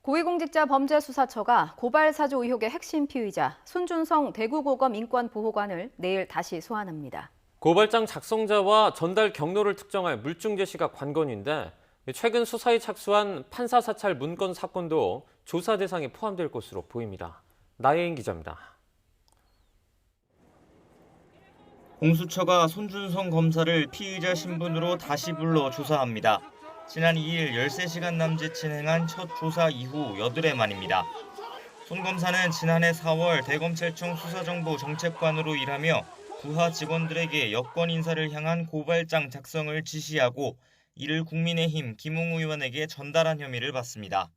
고위공직자 범죄수사처가 고발사주 의혹의 핵심 피의자 손준성 대구고검 인권보호관을 내일 다시 소환합니다. 고발장 작성자와 전달 경로를 특정할 물증 제시가 관건인데 최근 수사에 착수한 판사 사찰 문건 사건도 조사 대상에 포함될 것으로 보입니다. 나혜인 기자입니다. 공수처가 손준성 검사를 피의자 신분으로 다시 불러 조사합니다. 지난 2일 13시간 남짓 진행한 첫 조사 이후 8회 만입니다. 손 검사는 지난해 4월 대검찰청 수사정보 정책관으로 일하며 부하 직원들에게 여권 인사를 향한 고발장 작성을 지시하고 이를 국민의힘 김웅 의원에게 전달한 혐의를 받습니다.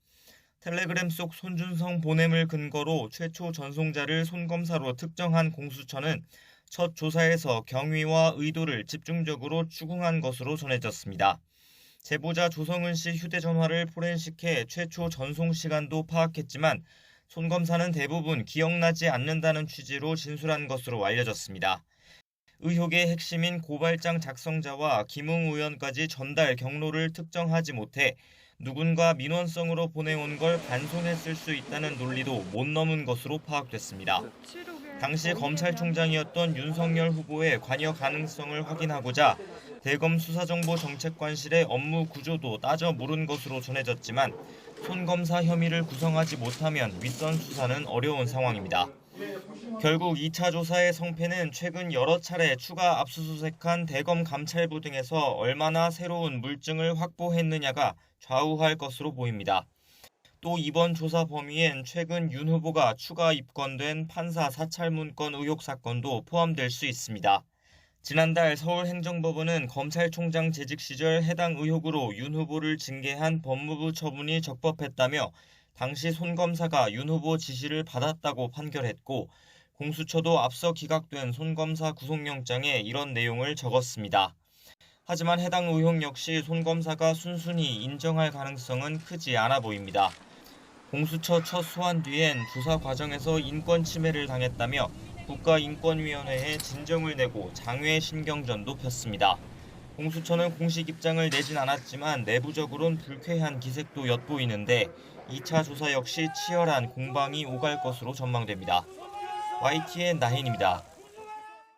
텔레그램 속 손준성 보냄을 근거로 최초 전송자를 손 검사로 특정한 공수처는 첫 조사에서 경위와 의도를 집중적으로 추궁한 것으로 전해졌습니다. 제보자 조성은 씨 휴대전화를 포렌식해 최초 전송 시간도 파악했지만 손 검사는 대부분 기억나지 않는다는 취지로 진술한 것으로 알려졌습니다. 의혹의 핵심인 고발장 작성자와 김웅 의원까지 전달 경로를 특정하지 못해 누군가 민원성으로 보내온 걸 반송했을 수 있다는 논리도 못 넘은 것으로 파악됐습니다. 당시 검찰총장이었던 윤석열 후보의 관여 가능성을 확인하고자 대검 수사정보정책관실의 업무 구조도 따져 물은 것으로 전해졌지만 손 검사 혐의를 구성하지 못하면 윗선 수사는 어려운 상황입니다. 결국 2차 조사의 성패는 최근 여러 차례 추가 압수수색한 대검 감찰부 등에서 얼마나 새로운 물증을 확보했느냐가 좌우할 것으로 보입니다. 또 이번 조사 범위엔 최근 윤 후보가 추가 입건된 판사 사찰 문건 의혹 사건도 포함될 수 있습니다. 지난달 서울행정법원은 검찰총장 재직 시절 해당 의혹으로 윤 후보를 징계한 법무부 처분이 적법했다며 당시 손 검사가 윤 후보 지시를 받았다고 판결했고 공수처도 앞서 기각된 손 검사 구속영장에 이런 내용을 적었습니다. 하지만 해당 의혹 역시 손 검사가 순순히 인정할 가능성은 크지 않아 보입니다. 공수처 첫 소환 뒤엔 조사 과정에서 인권 침해를 당했다며 국가인권위원회에 진정을 내고 장외 신경전도 폈습니다. 공수처는 공식 입장을 내진 않았지만 내부적으론 불쾌한 기색도 엿보이는데 2차 조사 역시 치열한 공방이 오갈 것으로 전망됩니다. YTN 나혜인입니다.